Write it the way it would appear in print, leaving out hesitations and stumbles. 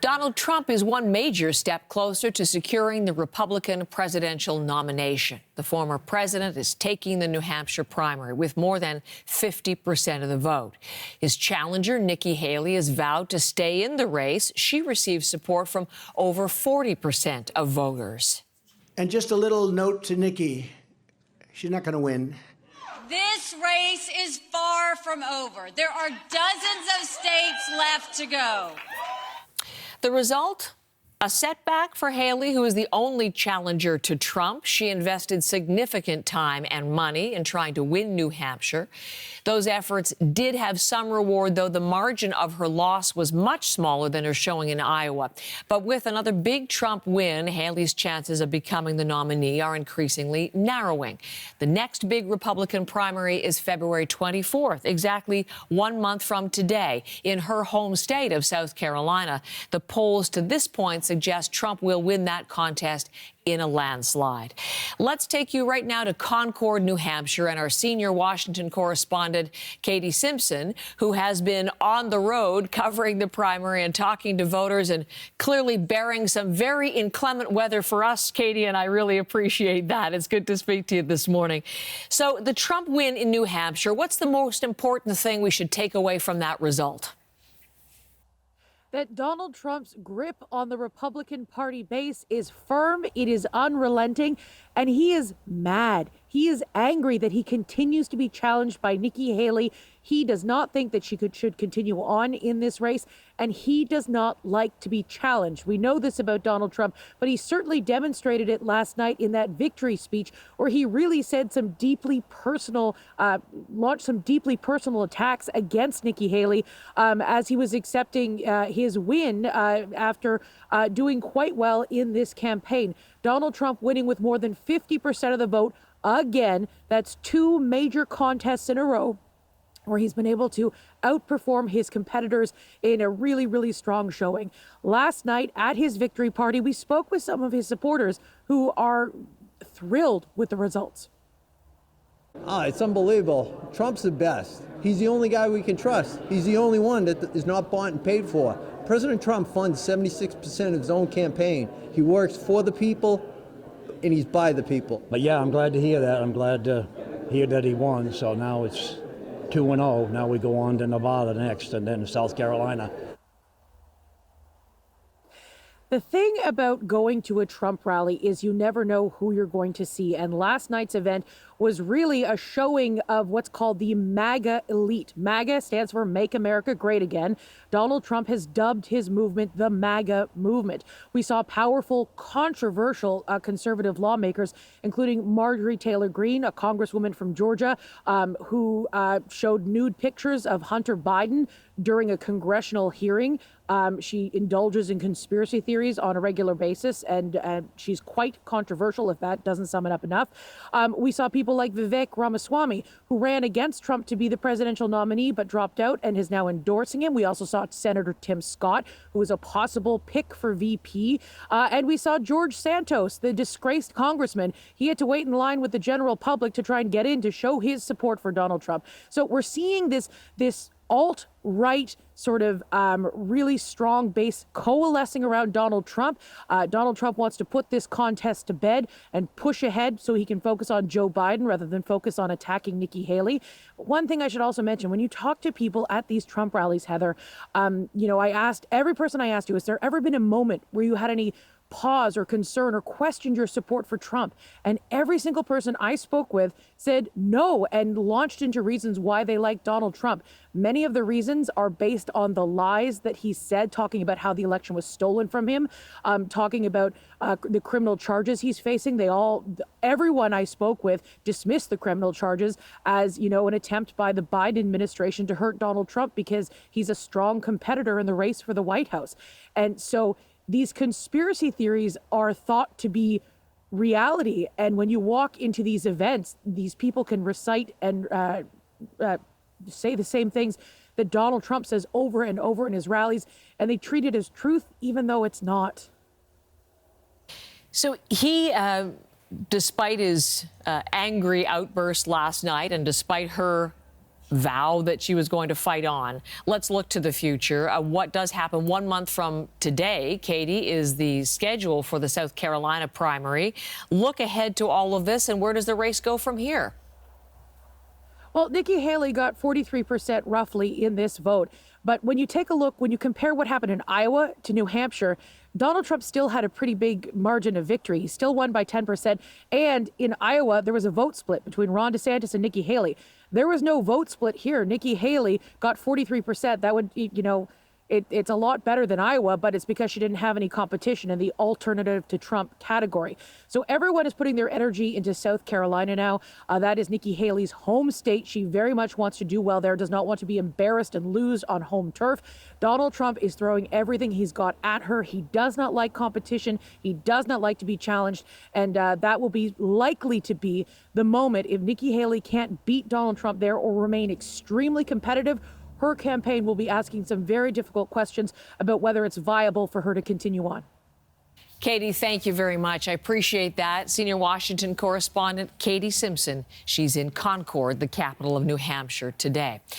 Donald Trump is one major step closer to securing the Republican presidential nomination. The former president is taking the New Hampshire primary with more than 50% of the vote. His challenger, Nikki Haley, has vowed to stay in the race. She received support from over 40% of voters. And just a little note to Nikki, she's not going to win. This race is far from over. There are dozens of states left to go. The result? A setback for Haley, who is the only challenger to Trump. She invested significant time and money in trying to win New Hampshire. Those efforts did have some reward, though the margin of her loss was much smaller than her showing in Iowa. But with another big Trump win, Haley's chances of becoming the nominee are increasingly narrowing. The next big Republican primary is February 24th, exactly 1 month from today, in her home state of South Carolina. The polls to this point suggest Trump will win that contest in a landslide. Let's take you right now to Concord, New Hampshire, and our senior Washington correspondent, Katie Simpson, who has been on the road covering the primary and talking to voters and clearly bearing some very inclement weather for us, Katie, and I really appreciate that. It's good to speak to you this morning. So the Trump win in New Hampshire, what's the most important thing we should take away from that result? That Donald Trump's grip on the Republican Party base is firm, it is unrelenting, and he is mad. He is angry that he continues to be challenged by Nikki Haley. He does not think that she should continue on in this race, and he does not like to be challenged. We know this about Donald Trump, but he certainly demonstrated it last night in that victory speech where he really said some deeply personal, launched some deeply personal attacks against Nikki Haley as he was accepting his win after doing quite well in this campaign. Donald Trump winning with more than 50% of the vote. Again, that's 2 major contests in a row where he's been able to outperform his competitors in a really, really strong showing. Last night at his victory party, we spoke with some of his supporters who are thrilled with the results. It's unbelievable. Trump's the best. He's the only guy we can trust. He's the only one that is not bought and paid for. President Trump funds 76% of his own campaign. He works for the people, and he's by the people. But yeah, I'm glad to hear that. I'm glad to hear that he won. So now it's 2-0. Now we go on to Nevada next, and then South Carolina. The thing about going to a Trump rally is you never know who you're going to see. And last night's event was really a showing of what's called the MAGA elite. MAGA stands for Make America Great Again. Donald Trump has dubbed his movement the MAGA movement. We saw powerful, controversial conservative lawmakers, including Marjorie Taylor Greene, a congresswoman from Georgia, who showed nude pictures of Hunter Biden during a congressional hearing. She indulges in conspiracy theories on a regular basis, and she's quite controversial, if that doesn't sum it up enough. We saw people like Vivek Ramaswamy, who ran against Trump to be the presidential nominee, but dropped out and is now endorsing him. We also saw Senator Tim Scott, who is a possible pick for VP. And we saw George Santos, the disgraced congressman. He had to wait in line with the general public to try and get in to show his support for Donald Trump. So we're seeing this alt-right sort of really strong base coalescing around Donald Trump. Donald Trump wants to put this contest to bed and push ahead so he can focus on Joe Biden rather than focus on attacking Nikki Haley. One thing I should also mention, when you talk to people at these Trump rallies, Heather, I asked every person I asked you, has there ever been a moment where you had any pause or concern or questioned your support for Trump? And every single person I spoke with said no and launched into reasons why they like Donald Trump. Many of the reasons are based on the lies that he said, talking about how the election was stolen from him, talking about the criminal charges he's facing. Everyone I spoke with dismissed the criminal charges as, an attempt by the Biden administration to hurt Donald Trump because he's a strong competitor in the race for the White House. And so these conspiracy theories are thought to be reality. And when you walk into these events, these people can recite and say the same things that Donald Trump says over and over in his rallies, and they treat it as truth, even though it's not. So he, despite his angry outburst last night and despite her vow that she was going to fight on. Let's look to the future. What does happen 1 month from today, Katie, is the schedule for the South Carolina primary. Look ahead to all of this, and where does the race go from here? Well, Nikki Haley got 43% roughly in this vote. But when you take a look, when you compare what happened in Iowa to New Hampshire, Donald Trump still had a pretty big margin of victory. He still won by 10%. And in Iowa, there was a vote split between Ron DeSantis and Nikki Haley. There was no vote split here. Nikki Haley got 43%. That would, it's a lot better than Iowa, but it's because she didn't have any competition in the alternative to Trump category. So everyone is putting their energy into South Carolina now. That is Nikki Haley's home state. She very much wants to do well there, does not want to be embarrassed and lose on home turf. Donald Trump is throwing everything he's got at her. He does not like competition. He does not like to be challenged. And that will be likely to be the moment if Nikki Haley can't beat Donald Trump there or remain extremely competitive. Her campaign will be asking some very difficult questions about whether it's viable for her to continue on. Katie, thank you very much. I appreciate that. Senior Washington correspondent Katie Simpson. She's in Concord, the capital of New Hampshire, today.